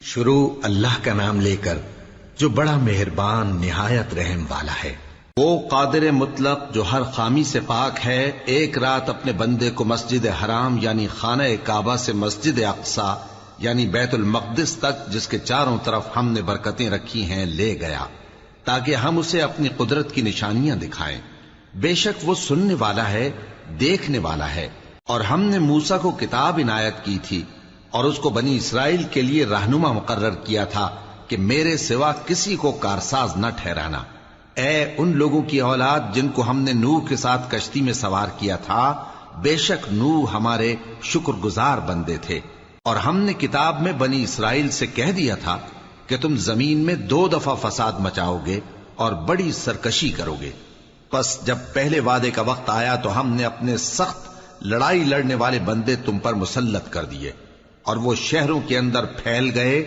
شروع اللہ کا نام لے کر جو بڑا مہربان نہایت رحم والا ہے۔ وہ قادر مطلق جو ہر خامی سے پاک ہے، ایک رات اپنے بندے کو مسجد حرام یعنی خانہ کعبہ سے مسجد اقصی یعنی بیت المقدس تک، جس کے چاروں طرف ہم نے برکتیں رکھی ہیں، لے گیا تاکہ ہم اسے اپنی قدرت کی نشانیاں دکھائیں۔ بے شک وہ سننے والا ہے، دیکھنے والا ہے۔ اور ہم نے موسیٰ کو کتاب عنایت کی تھی اور اس کو بنی اسرائیل کے لیے رہنما مقرر کیا تھا کہ میرے سوا کسی کو کارساز نہ ٹھہرانا۔ اے ان لوگوں کی اولاد جن کو ہم نے نوح کے ساتھ کشتی میں سوار کیا تھا، بے شک نوح ہمارے شکر گزار بندے تھے۔ اور ہم نے کتاب میں بنی اسرائیل سے کہہ دیا تھا کہ تم زمین میں 2 دفعہ فساد مچاؤ گے اور بڑی سرکشی کرو گے۔ پس جب پہلے وعدے کا وقت آیا تو ہم نے اپنے سخت لڑائی لڑنے والے بندے تم پر مسلط کر دیے، اور وہ شہروں کے اندر پھیل گئے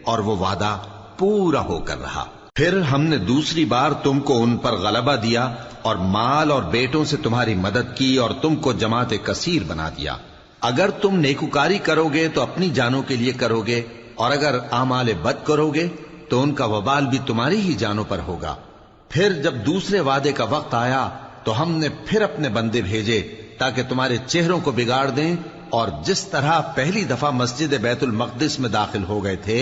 اور وہ وعدہ پورا ہو کر رہا۔ پھر ہم نے دوسری بار تم کو ان پر غلبہ دیا اور مال اور بیٹوں سے تمہاری مدد کی اور تم کو جماعت کثیر بنا دیا۔ اگر تم نیکوکاری کرو گے تو اپنی جانوں کے لیے کرو گے، اور اگر اعمال بد کرو گے تو ان کا وبال بھی تمہاری ہی جانوں پر ہوگا۔ پھر جب دوسرے وعدے کا وقت آیا تو ہم نے پھر اپنے بندے بھیجے تاکہ تمہارے چہروں کو بگاڑ دیں، اور جس طرح پہلی دفعہ مسجد بیت المقدس میں داخل ہو گئے تھے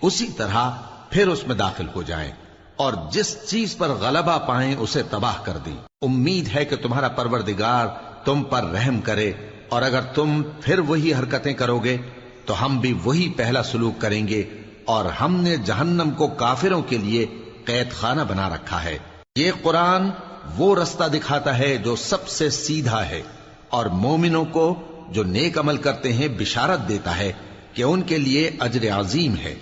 اسی طرح پھر اس میں داخل ہو جائیں، اور جس چیز پر غلبہ پائیں اسے تباہ کر دیں۔ امید ہے کہ تمہارا پروردگار تم پر رحم کرے، اور اگر تم پھر وہی حرکتیں کرو گے تو ہم بھی وہی پہلا سلوک کریں گے، اور ہم نے جہنم کو کافروں کے لیے قید خانہ بنا رکھا ہے۔ یہ قرآن وہ رستہ دکھاتا ہے جو سب سے سیدھا ہے، اور مومنوں کو جو نیک عمل کرتے ہیں بشارت دیتا ہے کہ ان کے لیے اجر عظیم ہے،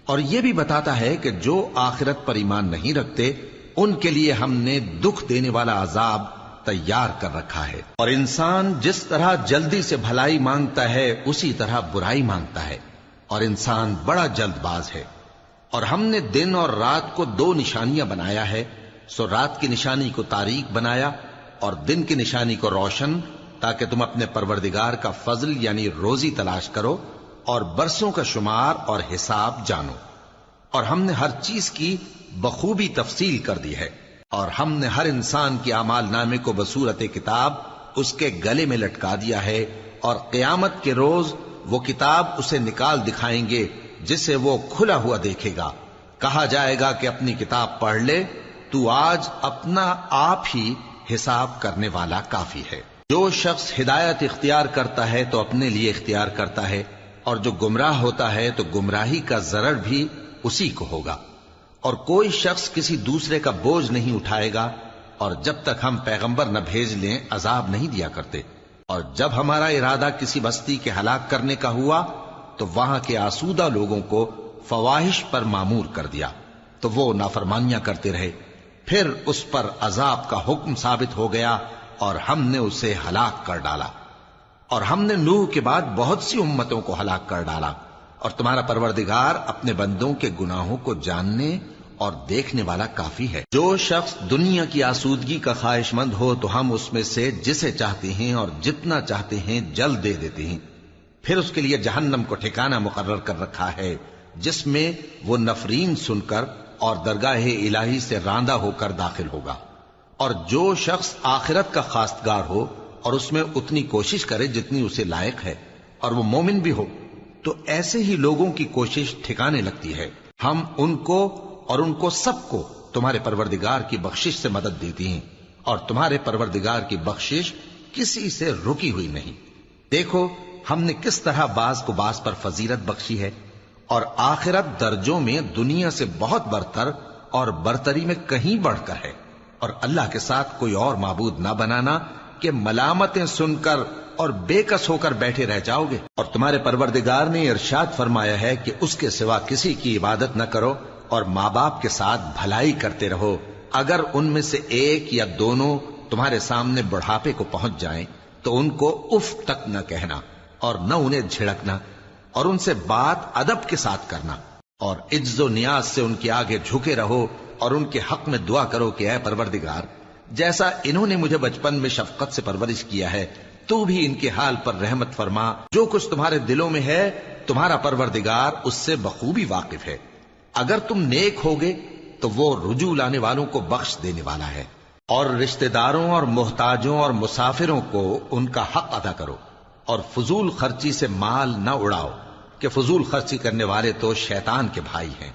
اور یہ بھی بتاتا ہے کہ جو آخرت پر ایمان نہیں رکھتے ان کے لیے ہم نے دکھ دینے والا عذاب تیار کر رکھا ہے۔ اور انسان جس طرح جلدی سے بھلائی مانگتا ہے اسی طرح برائی مانگتا ہے، اور انسان بڑا جلد باز ہے۔ اور ہم نے دن اور رات کو 2 نشانیاں بنایا ہے، سو رات کی نشانی کو تاریک بنایا اور دن کی نشانی کو روشن، تاکہ تم اپنے پروردگار کا فضل یعنی روزی تلاش کرو اور برسوں کا شمار اور حساب جانو۔ اور ہم نے ہر چیز کی بخوبی تفصیل کر دی ہے، اور ہم نے ہر انسان کے اعمال نامے کو بصورت کتاب اس کے گلے میں لٹکا دیا ہے، اور قیامت کے روز وہ کتاب اسے نکال دکھائیں گے جسے وہ کھلا ہوا دیکھے گا۔ کہا جائے گا کہ اپنی کتاب پڑھ لے، تو آج اپنا آپ ہی حساب کرنے والا کافی ہے۔ جو شخص ہدایت اختیار کرتا ہے تو اپنے لیے اختیار کرتا ہے، اور جو گمراہ ہوتا ہے تو گمراہی کا ضرر بھی اسی کو ہوگا۔ اور کوئی شخص کسی دوسرے کا بوجھ نہیں اٹھائے گا، اور جب تک ہم پیغمبر نہ بھیج لیں عذاب نہیں دیا کرتے۔ اور جب ہمارا ارادہ کسی بستی کے ہلاک کرنے کا ہوا تو وہاں کے آسودہ لوگوں کو فواحش پر مامور کر دیا، تو وہ نافرمانیاں کرتے رہے۔ پھر اس پر عذاب کا حکم ثابت ہو گیا اور ہم نے اسے ہلاک کر ڈالا۔ اور ہم نے نوح کے بعد بہت سی امتوں کو ہلاک کر ڈالا، اور تمہارا پروردگار اپنے بندوں کے گناہوں کو جاننے اور دیکھنے والا کافی ہے۔ جو شخص دنیا کی آسودگی کا خواہش مند ہو تو ہم اس میں سے جسے چاہتے ہیں اور جتنا چاہتے ہیں جلد دے دیتے ہیں۔ پھر اس کے لیے جہنم کو ٹھکانہ مقرر کر رکھا ہے، جس میں وہ نفرین سن کر اور درگاہ الہی سے راندہ ہو کر داخل ہوگا۔ اور جو شخص آخرت کا خواستگار ہو اور اس میں اتنی کوشش کرے جتنی اسے لائق ہے، اور وہ مومن بھی ہو، تو ایسے ہی لوگوں کی کوشش ٹھکانے لگتی ہے۔ ہم ان کو اور ان کو سب کو تمہارے پروردگار کی بخشش سے مدد دیتی ہیں، اور تمہارے پروردگار کی بخشش کسی سے رکی ہوئی نہیں۔ دیکھو ہم نے کس طرح بعض کو بعض پر فضیلت بخشی ہے، اور آخرت درجوں میں دنیا سے بہت برتر اور برتری میں کہیں بڑھ کر ہے۔ اور اللہ کے ساتھ کوئی اور معبود نہ بنانا کہ ملامتیں سن کر اور بے کس ہو کر بیٹھے رہ جاؤ گے۔ اور تمہارے پروردگار نے ارشاد فرمایا ہے کہ اس کے سوا کسی کی عبادت نہ کرو، اور ماں باپ کے ساتھ بھلائی کرتے رہو۔ اگر ان میں سے ایک یا دونوں تمہارے سامنے بڑھاپے کو پہنچ جائیں تو ان کو اف تک نہ کہنا، اور نہ انہیں جھڑکنا، اور ان سے بات ادب کے ساتھ کرنا، اور عجز و نیاز سے ان کے آگے جھکے رہو، اور ان کے حق میں دعا کرو کہ اے پروردگار، جیسا انہوں نے مجھے بچپن میں شفقت سے پرورش کیا ہے، تو بھی ان کے حال پر رحمت فرما۔ جو کچھ تمہارے دلوں میں ہے تمہارا پروردگار اس سے بخوبی واقف ہے. اگر تم نیک ہوگے تو وہ رجوع لانے والوں کو بخش دینے والا ہے. اور رشتہ داروں اور محتاجوں اور مسافروں کو ان کا حق ادا کرو، اور فضول خرچی سے مال نہ اڑاؤ کہ فضول خرچی کرنے والے تو شیطان کے بھائی ہیں،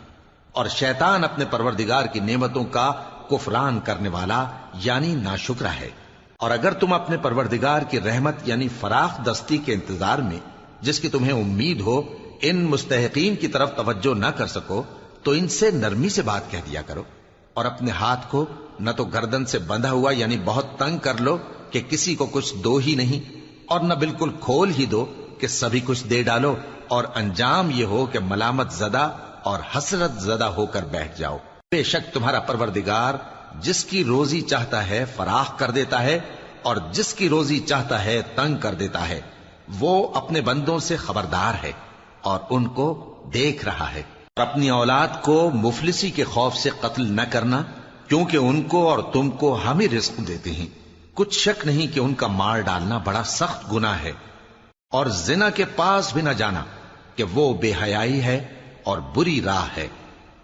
اور شیطان اپنے پروردگار کی نعمتوں کا کفران کرنے والا یعنی ناشکرا ہے. اور اگر تم اپنے پروردگار کی رحمت یعنی فراخ دستی کے انتظار میں جس کی تمہیں امید ہو ان مستحقین کی طرف توجہ نہ کر سکو تو ان سے نرمی سے بات کہہ دیا کرو، اور اپنے ہاتھ کو نہ تو گردن سے بندھا ہوا یعنی بہت تنگ کر لو کہ کسی کو کچھ دو ہی نہیں، اور نہ بالکل کھول ہی دو کہ سبھی کچھ دے ڈالو، اور انجام یہ ہو کہ ملامت زدہ اور حسرت زدہ ہو کر بیٹھ جاؤ. بے شک تمہارا پروردگار جس کی روزی چاہتا ہے فراخ کر دیتا ہے، اور جس کی روزی چاہتا ہے تنگ کر دیتا ہے. وہ اپنے بندوں سے خبردار ہے اور ان کو دیکھ رہا ہے. اور اپنی اولاد کو مفلسی کے خوف سے قتل نہ کرنا، کیونکہ ان کو اور تم کو ہم ہی رزق دیتے ہیں. کچھ شک نہیں کہ ان کا مار ڈالنا بڑا سخت گناہ ہے. اور زنا کے پاس بھی نہ جانا کہ وہ بے حیائی ہے اور بری راہ ہے.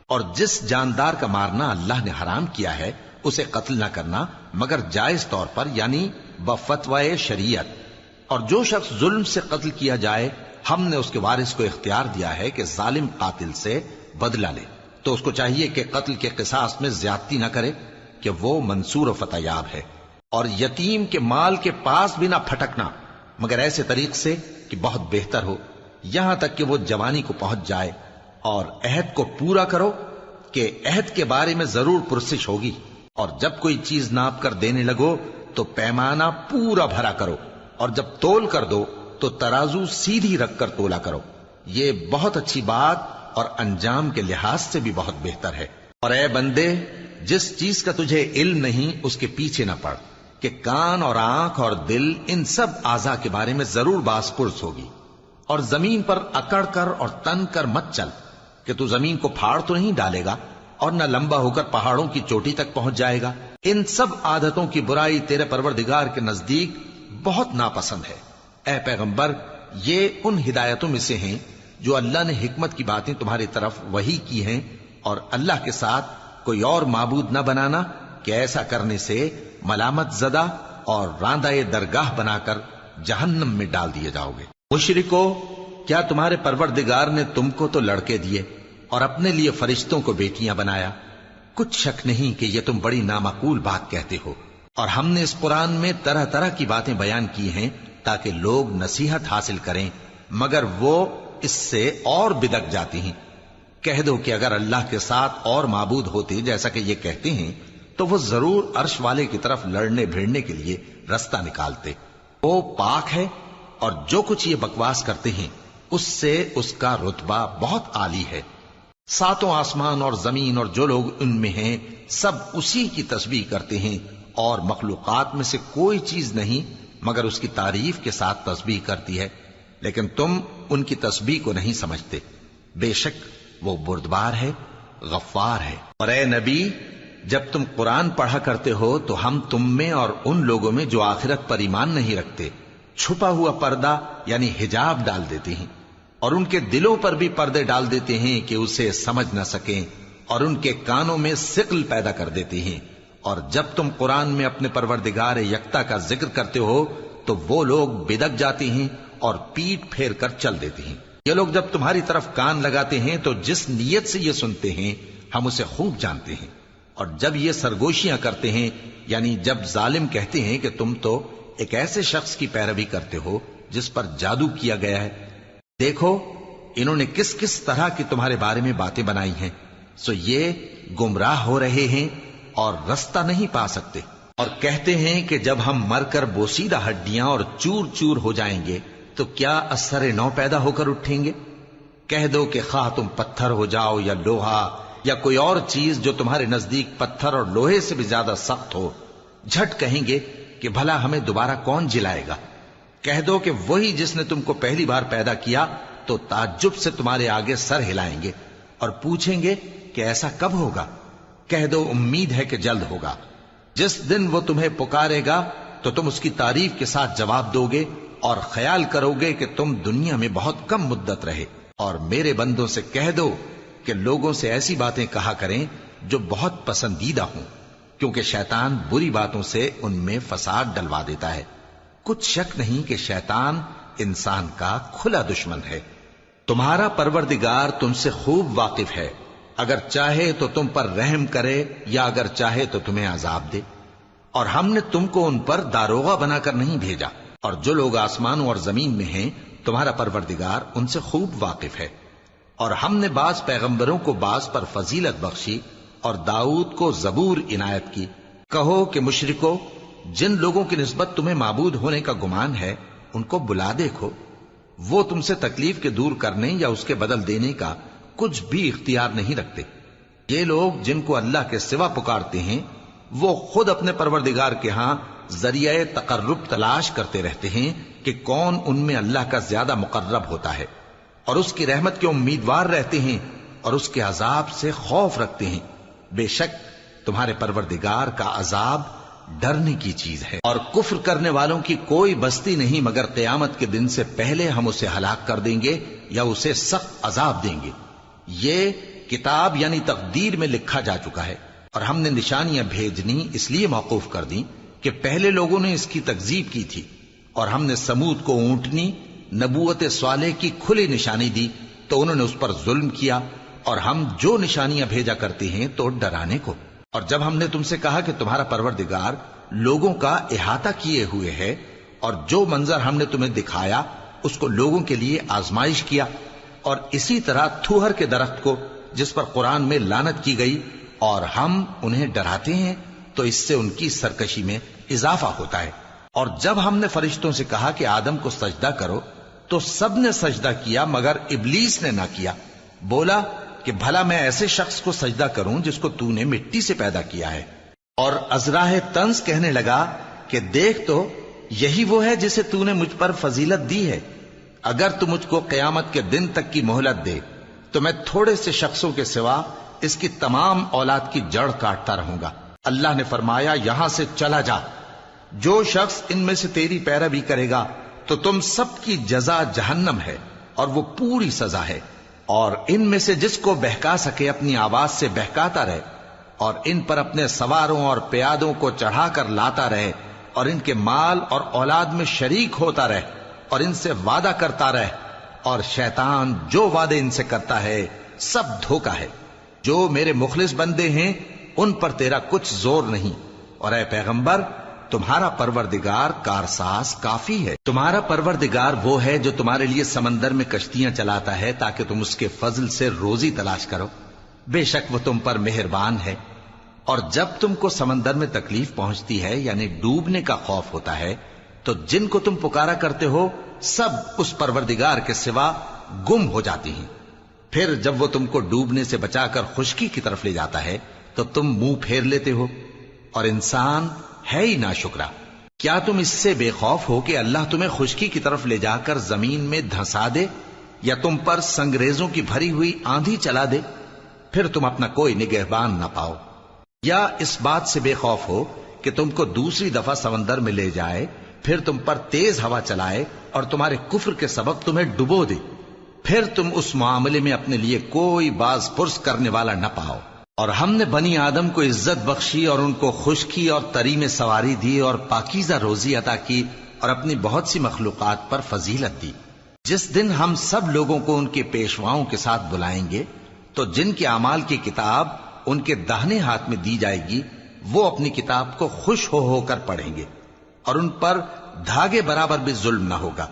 اور جس جاندار کا مارنا اللہ نے حرام کیا ہے اسے قتل نہ کرنا مگر جائز طور پر یعنی بفتوائے شریعت. اور جو شخص ظلم سے قتل کیا جائے ہم نے اس کے وارث کو اختیار دیا ہے کہ ظالم قاتل سے بدلہ لے، تو اس کو چاہیے کہ قتل کے قصاص میں زیادتی نہ کرے کہ وہ منصور و فتح یاب ہے. اور یتیم کے مال کے پاس بھی نہ پھٹکنا مگر ایسے طریق سے کہ بہت بہتر ہو، یہاں تک کہ وہ جوانی کو پہنچ جائے. اور عہد کو پورا کرو کہ عہد کے بارے میں ضرور پرسش ہوگی. اور جب کوئی چیز ناپ کر دینے لگو تو پیمانہ پورا بھرا کرو، اور جب تول کر دو تو ترازو سیدھی رکھ کر تولا کرو. یہ بہت اچھی بات اور انجام کے لحاظ سے بھی بہت بہتر ہے. اور اے بندے، جس چیز کا تجھے علم نہیں اس کے پیچھے نہ پڑ کہ کان اور آنکھ اور دل ان سب اعضاء کے بارے میں ضرور باز پرس ہوگی. اور زمین پر اکڑ کر اور تن کر مت چل کہ تو زمین کو پھاڑ تو نہیں ڈالے گا اور نہ لمبا ہو کر پہاڑوں کی چوٹی تک پہنچ جائے گا. ان سب عادتوں کی برائی تیرے پروردگار کے نزدیک بہت ناپسند ہے. اے پیغمبر، یہ ان ہدایتوں میں سے ہیں جو اللہ نے حکمت کی باتیں تمہاری طرف وحی کی ہیں، اور اللہ کے ساتھ کوئی اور معبود نہ بنانا کہ ایسا کرنے سے ملامت زدہ اور راندہ درگاہ بنا کر جہنم میں ڈال دیے جاؤ گے. مشرکو، کیا تمہارے پروردگار نے تم کو تو لڑکے دیے اور اپنے لیے فرشتوں کو بیٹیاں بنایا؟ کچھ شک نہیں کہ یہ تم بڑی نامعقول بات کہتے ہو. اور ہم نے اس قرآن میں طرح طرح کی باتیں بیان کی ہیں تاکہ لوگ نصیحت حاصل کریں، مگر وہ اس سے اور بدک جاتی ہیں. کہہ دو کہ اگر اللہ کے ساتھ اور معبود ہوتے جیسا کہ یہ کہتے ہیں تو وہ ضرور عرش والے کی طرف لڑنے بھیڑنے کے لیے رستہ نکالتے. وہ پاک ہے اور جو کچھ یہ بکواس کرتے ہیں اس سے اس کا رتبہ بہت عالی ہے. ساتوں آسمان اور زمین اور جو لوگ ان میں ہیں سب اسی کی تسبیح کرتے ہیں، اور مخلوقات میں سے کوئی چیز نہیں مگر اس کی تعریف کے ساتھ تسبیح کرتی ہے، لیکن تم ان کی تسبیح کو نہیں سمجھتے. بے شک وہ بردبار ہے، غفار ہے. اور اے نبی، جب تم قرآن پڑھا کرتے ہو تو ہم تم میں اور ان لوگوں میں جو آخرت پر ایمان نہیں رکھتے چھپا ہوا پردہ یعنی حجاب ڈال دیتے ہیں، اور ان کے دلوں پر بھی پردے ڈال دیتے ہیں کہ اسے سمجھ نہ سکیں، اور ان کے کانوں میں ثقل پیدا کر دیتے ہیں. اور جب تم قرآن میں اپنے پروردگار یکتا کا ذکر کرتے ہو تو وہ لوگ بدک جاتے ہیں اور پیٹ پھیر کر چل دیتے ہیں. یہ لوگ جب تمہاری طرف کان لگاتے ہیں تو جس نیت سے یہ سنتے ہیں ہم اسے خوب جانتے ہیں. اور جب یہ سرگوشیاں کرتے ہیں یعنی جب ظالم کہتے ہیں کہ تم تو ایک ایسے شخص کی پیروی کرتے ہو جس پر جادو کیا گیا ہے، دیکھو انہوں نے کس کس طرح کی تمہارے بارے میں باتیں بنائی ہیں، سو یہ گمراہ ہو رہے ہیں اور رستہ نہیں پا سکتے. اور کہتے ہیں کہ جب ہم مر کر بوسیدہ ہڈیاں اور چور چور ہو جائیں گے تو کیا اثر نو پیدا ہو کر اٹھیں گے؟ کہہ دو کہ خواہ تم پتھر ہو جاؤ یا لوہا یا کوئی اور چیز جو تمہارے نزدیک پتھر اور لوہے سے بھی زیادہ سخت ہو، جھٹ کہیں گے کہ بھلا ہمیں دوبارہ کون جلائے گا. کہہ دو کہ وہی جس نے تم کو پہلی بار پیدا کیا تو تعجب سے تمہارے آگے سر ہلائیں گے اور پوچھیں گے کہ ایسا کب ہوگا. کہہ دو امید ہے کہ جلد ہوگا. جس دن وہ تمہیں پکارے گا تو تم اس کی تعریف کے ساتھ جواب دو گے اور خیال کرو گے کہ تم دنیا میں بہت کم مدت رہے۔ اور میرے بندوں سے کہہ دو کہ لوگوں سے ایسی باتیں کہا کریں جو بہت پسندیدہ ہوں، کیونکہ شیطان بری باتوں سے ان میں فساد ڈلوا دیتا ہے۔ کچھ شک نہیں کہ شیطان انسان کا کھلا دشمن ہے۔ تمہارا پروردگار تم سے خوب واقف ہے، اگر چاہے تو تم پر رحم کرے یا اگر چاہے تو تمہیں عذاب دے۔ اور ہم نے تم کو ان پر داروغہ بنا کر نہیں بھیجا، اور جو لوگ آسمانوں اور زمین میں ہیں تمہارا پروردگار ان سے خوب واقف ہے۔ اور ہم نے بعض پیغمبروں کو بعض پر فضیلت بخشی اور داؤد کو زبور عنایت کی۔ کہو کہ مشرکو، جن لوگوں کی نسبت تمہیں معبود ہونے کا گمان ہے ان کو بلا دیکھو، وہ تم سے تکلیف کے دور کرنے یا اس کے بدل دینے کا کچھ بھی اختیار نہیں رکھتے۔ یہ لوگ جن کو اللہ کے سوا پکارتے ہیں وہ خود اپنے پروردگار کے ہاں ذریعہ تقرب تلاش کرتے رہتے ہیں کہ کون ان میں اللہ کا زیادہ مقرب ہوتا ہے، اور اس کی رحمت کے امیدوار رہتے ہیں اور اس کے عذاب سے خوف رکھتے ہیں۔ بے شک تمہارے پروردگار کا عذاب ڈرنے کی چیز ہے، اور کفر کرنے والوں کی کوئی بستی نہیں مگر قیامت کے دن سے پہلے ہم اسے ہلاک کر دیں گے یا اسے سخت عذاب دیں گے۔ یہ کتاب یعنی تقدیر میں لکھا جا چکا ہے، اور ہم نے نشانیاں بھیجنی اس لیے موقوف کر دیں کہ پہلے لوگوں نے اس کی تکذیب کی تھی، اور ہم نے سمود کو اونٹنی نبوت صالح کی کھلی نشانی دی تو انہوں نے اس پر ظلم کیا، اور ہم جو نشانیاں بھیجا کرتے ہیں تو ڈرانے کو۔ اور جب ہم نے تم سے کہا کہ تمہارا پروردگار لوگوں کا احاطہ کیے ہوئے ہے، اور جو منظر ہم نے تمہیں دکھایا اس کو لوگوں کے لیے آزمائش کیا، اور اسی طرح تھوہر کے درخت کو جس پر قرآن میں لعنت کی گئی، اور ہم انہیں ڈراتے ہیں تو اس سے ان کی سرکشی میں اضافہ ہوتا ہے۔ اور جب ہم نے فرشتوں سے کہا کہ آدم کو سجدہ کرو تو سب نے سجدہ کیا مگر ابلیس نے نہ کیا، بولا کہ بھلا میں ایسے شخص کو سجدہ کروں جس کو تو نے مٹی سے پیدا کیا ہے۔ اور ازراہ طنز کہنے لگا کہ دیکھ تو یہی وہ ہے جسے تو نے مجھ پر فضیلت دی ہے، اگر تو مجھ کو قیامت کے دن تک کی مہلت دے تو میں تھوڑے سے شخصوں کے سوا اس کی تمام اولاد کی جڑ کاٹتا رہوں گا۔ اللہ نے فرمایا یہاں سے چلا جا، جو شخص ان میں سے تیری پیروی کرے گا تو تم سب کی جزا جہنم ہے اور وہ پوری سزا ہے، اور ان میں سے جس کو بہکا سکے اپنی آواز سے بہکاتا رہے، اور ان پر اپنے سواروں اور پیادوں کو چڑھا کر لاتا رہے، اور ان کے مال اور اولاد میں شریک ہوتا رہے، اور ان سے وعدہ کرتا رہے، اور شیطان جو وعدے ان سے کرتا ہے سب دھوکا ہے۔ جو میرے مخلص بندے ہیں ان پر تیرا کچھ زور نہیں، اور اے پیغمبر تمہارا پروردگار کارساز کافی ہے۔ تمہارا پروردگار وہ ہے جو تمہارے لیے سمندر میں کشتیاں چلاتا ہے تاکہ تم اس کے فضل سے روزی تلاش کرو، بے شک وہ تم پر مہربان ہے۔ اور جب تم کو سمندر میں تکلیف پہنچتی ہے یعنی ڈوبنے کا خوف ہوتا ہے تو جن کو تم پکارا کرتے ہو سب اس پروردگار کے سوا گم ہو جاتی ہیں۔ پھر جب وہ تم کو ڈوبنے سے بچا کر خشکی کی طرف لے جاتا ہے تو تم منہ پھیر لیتے ہو، اور انسان ہے ہی ناشکرا۔ کیا تم اس سے بے خوف ہو کہ اللہ تمہیں خشکی کی طرف لے جا کر زمین میں دھنسا دے یا تم پر سنگریزوں کی بھری ہوئی آندھی چلا دے، پھر تم اپنا کوئی نگہبان نہ پاؤ؟ یا اس بات سے بے خوف ہو کہ تم کو دوسری دفعہ سمندر میں لے جائے، پھر تم پر تیز ہوا چلائے اور تمہارے کفر کے سبب تمہیں ڈبو دے، پھر تم اس معاملے میں اپنے لیے کوئی باز پرس کرنے والا نہ پاؤ۔ اور ہم نے بنی آدم کو عزت بخشی اور ان کو خشکی اور تری میں سواری دی اور پاکیزہ روزی عطا کی اور اپنی بہت سی مخلوقات پر فضیلت دی۔ جس دن ہم سب لوگوں کو ان کے پیشواؤں کے ساتھ بلائیں گے تو جن کے اعمال کی کتاب ان کے داہنے ہاتھ میں دی جائے گی وہ اپنی کتاب کو خوش ہو کر پڑھیں گے، اور ان پر دھاگے برابر بھی ظلم نہ ہوگا۔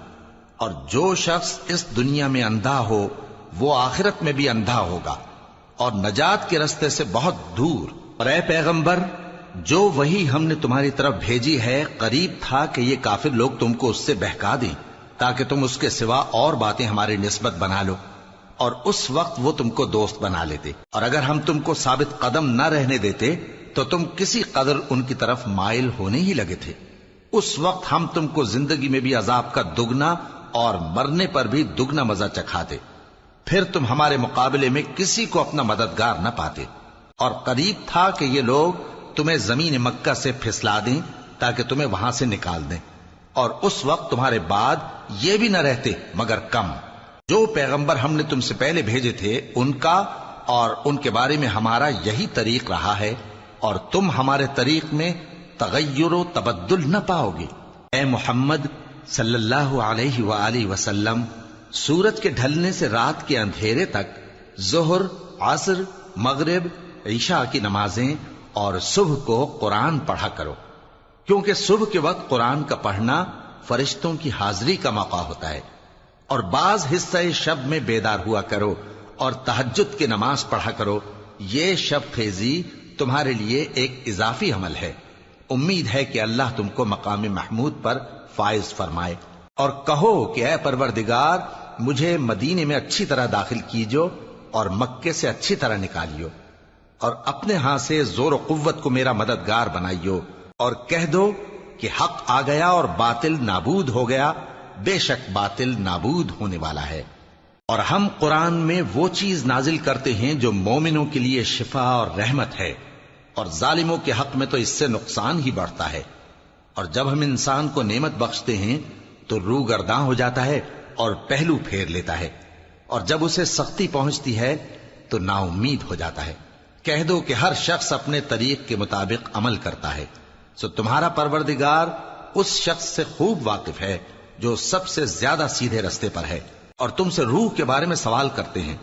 اور جو شخص اس دنیا میں اندھا ہو وہ آخرت میں بھی اندھا ہوگا اور نجات کے رستے سے بہت دور۔ اور اے پیغمبر جو وہی ہم نے تمہاری طرف بھیجی ہے قریب تھا کہ یہ کافر لوگ تم کو اس سے بہکا دیں تاکہ تم اس کے سوا اور باتیں ہماری نسبت بنا لو، اور اس وقت وہ تم کو دوست بنا لیتے، اور اگر ہم تم کو ثابت قدم نہ رہنے دیتے تو تم کسی قدر ان کی طرف مائل ہونے ہی لگے تھے۔ اس وقت ہم تم کو زندگی میں بھی عذاب کا دگنا اور مرنے پر بھی دگنا مزہ چکھاتے، پھر تم ہمارے مقابلے میں کسی کو اپنا مددگار نہ پاتے۔ اور قریب تھا کہ یہ لوگ تمہیں زمین مکہ سے پھسلا دیں تاکہ تمہیں وہاں سے نکال دیں، اور اس وقت تمہارے بعد یہ بھی نہ رہتے مگر کم۔ جو پیغمبر ہم نے تم سے پہلے بھیجے تھے ان کا اور ان کے بارے میں ہمارا یہی طریق رہا ہے، اور تم ہمارے طریق میں تغیر و تبدل نہ پاؤ گے۔ اے محمد صلی اللہ علیہ وآلہ وسلم، سورج کے ڈھلنے سے رات کے اندھیرے تک ظہر، عصر، مغرب، عشاء کی نمازیں اور صبح کو قرآن پڑھا کرو، کیونکہ صبح کے وقت قرآن کا پڑھنا فرشتوں کی حاضری کا موقع ہوتا ہے، اور بعض حصہ شب میں بیدار ہوا کرو اور تہجد کی نماز پڑھا کرو۔ یہ شب خیزی تمہارے لیے ایک اضافی عمل ہے۔ امید ہے کہ اللہ تم کو مقام محمود پر فائز فرمائے۔ اور کہو کہ اے پروردگار، مجھے مدینے میں اچھی طرح داخل کیجو اور مکے سے اچھی طرح نکالیو، اور اپنے ہاں سے زور و قوت کو میرا مددگار بنائیو، اور کہہ دو کہ حق آ گیا اور باطل نابود ہو گیا، بے شک باطل نابود ہونے والا ہے۔ اور ہم قرآن میں وہ چیز نازل کرتے ہیں جو مومنوں کے لیے شفا اور رحمت ہے، اور ظالموں کے حق میں تو اس سے نقصان ہی بڑھتا ہے۔ اور جب ہم انسان کو نعمت بخشتے ہیں تو روح گرداں ہو جاتا ہے اور پہلو پھیر لیتا ہے، اور جب اسے سختی پہنچتی ہے تو نا امید ہو جاتا ہے۔ کہہ دو کہ ہر شخص اپنے طریق کے مطابق عمل کرتا ہے، سو تمہارا پروردگار اس شخص سے خوب واقف ہے جو سب سے زیادہ سیدھے رستے پر ہے۔ اور تم سے روح کے بارے میں سوال کرتے ہیں،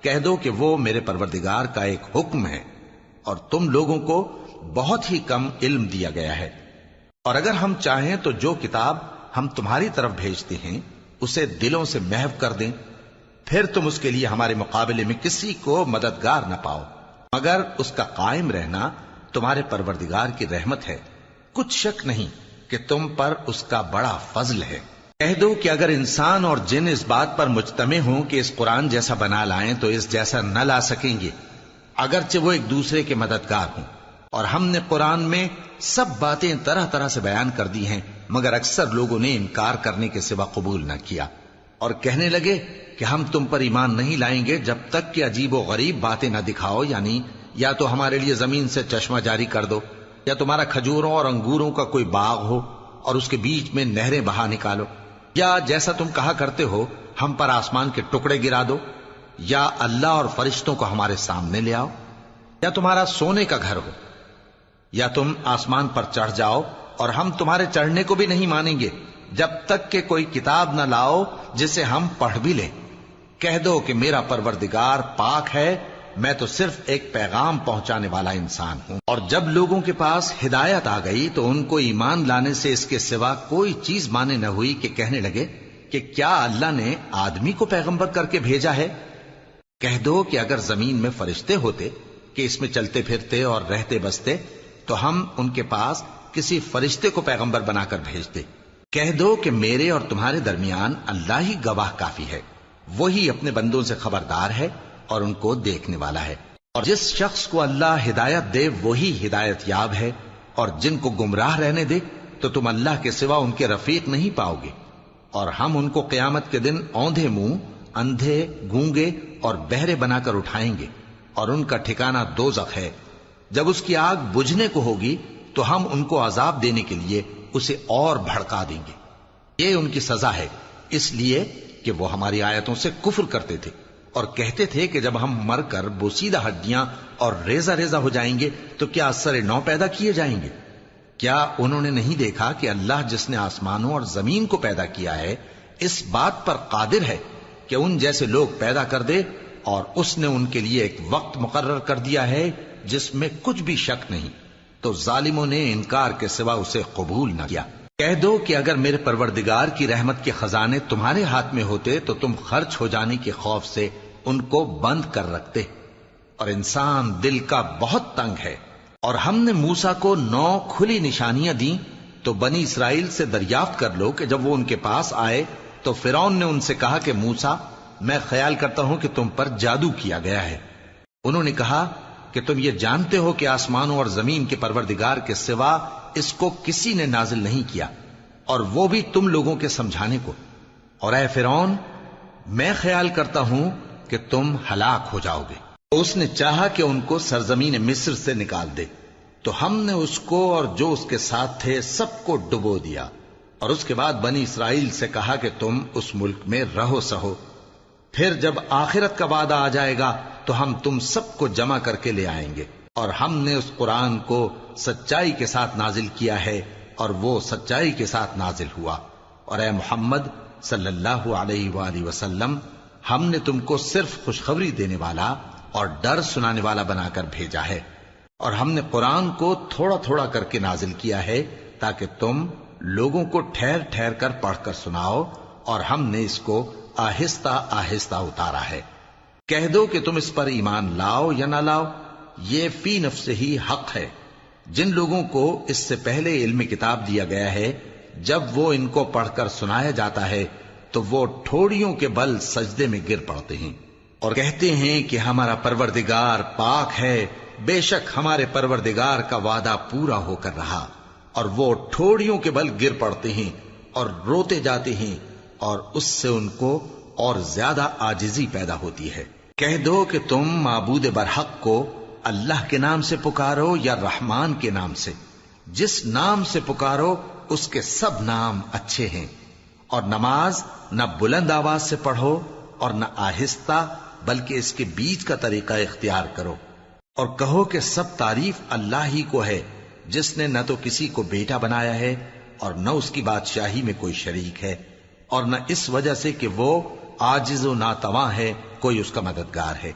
کہہ دو کہ وہ میرے پروردگار کا ایک حکم ہے، اور تم لوگوں کو بہت ہی کم علم دیا گیا ہے۔ اور اگر ہم چاہیں تو جو کتاب ہم تمہاری طرف بھیجتے ہیں اسے دلوں سے محو کر دیں، پھر تم اس کے لیے ہمارے مقابلے میں کسی کو مددگار نہ پاؤ، مگر اس کا قائم رہنا تمہارے پروردگار کی رحمت ہے۔ کچھ شک نہیں کہ تم پر اس کا بڑا فضل ہے۔ کہہ دو کہ اگر انسان اور جن اس بات پر مجتمع ہوں کہ اس قرآن جیسا بنا لائیں تو اس جیسا نہ لا سکیں گے، اگرچہ وہ ایک دوسرے کے مددگار ہوں۔ اور ہم نے قرآن میں سب باتیں طرح طرح سے بیان کر دی ہیں، مگر اکثر لوگوں نے انکار کرنے کے سوا قبول نہ کیا، اور کہنے لگے کہ ہم تم پر ایمان نہیں لائیں گے جب تک کہ عجیب و غریب باتیں نہ دکھاؤ، یعنی یا تو ہمارے لیے زمین سے چشمہ جاری کر دو، یا تمہارا کھجوروں اور انگوروں کا کوئی باغ ہو اور اس کے بیچ میں نہریں بہا نکالو، یا جیسا تم کہا کرتے ہو ہم پر آسمان کے ٹکڑے گرا دو، یا اللہ اور فرشتوں کو ہمارے سامنے لے آؤ، یا تمہارا سونے کا گھر ہو، یا تم آسمان پر چڑھ جاؤ اور ہم تمہارے چڑھنے کو بھی نہیں مانیں گے جب تک کہ کوئی کتاب نہ لاؤ جسے ہم پڑھ بھی لیں۔ کہہ دو کہ میرا پروردگار پاک ہے، میں تو صرف ایک پیغام پہنچانے والا انسان ہوں۔ اور جب لوگوں کے پاس ہدایت آ گئی تو ان کو ایمان لانے سے اس کے سوا کوئی چیز مانے نہ ہوئی کہ کہنے لگے کہ کیا اللہ نے آدمی کو پیغمبر کر کے بھیجا ہے؟ کہہ دو کہ اگر زمین میں فرشتے ہوتے کہ اس میں چلتے پھرتے اور رہتے بستے تو ہم ان کے پاس کسی فرشتے کو پیغمبر بنا کر بھیجتے۔ کہہ دو کہ میرے اور تمہارے درمیان اللہ ہی گواہ کافی ہے، وہی اپنے بندوں سے خبردار ہے اور ان کو دیکھنے والا ہے۔ اور جس شخص کو اللہ ہدایت دے وہی ہدایت یاب ہے، اور جن کو گمراہ رہنے دے تو تم اللہ کے سوا ان کے رفیق نہیں پاؤ گے۔ اور ہم ان کو قیامت کے دن اوندھے منہ، اندھے، گونگے اور بہرے بنا کر اٹھائیں گے، اور ان کا ٹھکانہ دوزخ ہے۔ جب اس کی آگ بجھنے کو ہوگی تو ہم ان کو عذاب دینے کے لیے اسے اور بھڑکا دیں گے۔ یہ ان کی سزا ہے، اس لیے کہ وہ ہماری آیتوں سے کفر کرتے تھے اور کہتے تھے کہ جب ہم مر کر بوسیدہ ہڈیاں اور ریزہ ریزہ ہو جائیں گے تو کیا اثر نو پیدا کیے جائیں گے؟ کیا انہوں نے نہیں دیکھا کہ اللہ جس نے آسمانوں اور زمین کو پیدا کیا ہے اس بات پر قادر ہے کہ ان جیسے لوگ پیدا کر دے، اور اس نے ان کے لیے ایک وقت مقرر کر دیا ہے جس میں کچھ بھی شک نہیں، تو ظالموں نے انکار کے سوا اسے قبول نہ کیا۔ کہہ دو کہ اگر میرے پروردگار کی رحمت کے خزانے تمہارے ہاتھ میں ہوتے تو تم خرچ ہو جانے کے خوف سے ان کو بند کر رکھتے، اور انسان دل کا بہت تنگ ہے۔ اور ہم نے موسیٰ کو 9 کھلی نشانیاں دیں تو بنی اسرائیل سے دریافت کر لو کہ جب وہ ان کے پاس آئے تو فرعون نے ان سے کہا کہ موسیٰ، میں خیال کرتا ہوں کہ تم پر جادو کیا گیا ہے۔ انہوں نے کہا کہ تم یہ جانتے ہو کہ آسمانوں اور زمین کے پروردگار کے سوا اس کو کسی نے نازل نہیں کیا، اور وہ بھی تم لوگوں کے سمجھانے کو۔ اور اے فرعون، میں خیال کرتا ہوں کہ تم ہلاک ہو جاؤ گے۔ اس نے چاہا کہ ان کو سرزمین مصر سے نکال دے، تو ہم نے اس کو اور جو اس کے ساتھ تھے سب کو ڈبو دیا، اور اس کے بعد بنی اسرائیل سے کہا کہ تم اس ملک میں رہو سہو، پھر جب آخرت کا وعدہ آ جائے گا تو ہم تم سب کو جمع کر کے لے آئیں گے۔ اور ہم نے اس قرآن کو سچائی کے ساتھ نازل کیا ہے اور وہ سچائی کے ساتھ نازل ہوا۔ اور اے محمد صلی اللہ علیہ وآلہ وسلم، ہم نے تم کو صرف خوشخبری دینے والا اور ڈر سنانے والا بنا کر بھیجا ہے، اور ہم نے قرآن کو تھوڑا تھوڑا کر کے نازل کیا ہے تاکہ تم لوگوں کو ٹھہر ٹھہر کر پڑھ کر سناؤ، اور ہم نے اس کو آہستہ آہستہ اتارا ہے۔ کہہ دو کہ تم اس پر ایمان لاؤ یا نہ لاؤ، یہ فی نفس ہی حق ہے۔ جن لوگوں کو اس سے پہلے علم کتاب دیا گیا ہے، جب وہ ان کو پڑھ کر سنایا جاتا ہے تو وہ ٹھوڑیوں کے بل سجدے میں گر پڑتے ہیں اور کہتے ہیں کہ ہمارا پروردگار پاک ہے، بے شک ہمارے پروردگار کا وعدہ پورا ہو کر رہا۔ اور وہ ٹھوڑیوں کے بل گر پڑتے ہیں اور روتے جاتے ہیں، اور اس سے ان کو اور زیادہ عاجزی پیدا ہوتی ہے۔ کہہ دو کہ تم معبود برحق کو اللہ کے نام سے پکارو یا رحمان کے نام سے، جس نام سے پکارو اس کے سب نام اچھے ہیں، اور نماز نہ بلند آواز سے پڑھو اور نہ آہستہ، بلکہ اس کے بیچ کا طریقہ اختیار کرو، اور کہو کہ سب تعریف اللہ ہی کو ہے، جس نے نہ تو کسی کو بیٹا بنایا ہے اور نہ اس کی بادشاہی میں کوئی شریک ہے، اور نہ اس وجہ سے کہ وہ عاجز و ناتواں ہے کوئی اس کا مددگار ہے،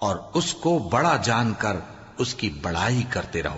اور اس کو بڑا جان کر اس کی بڑائی کرتے رہو۔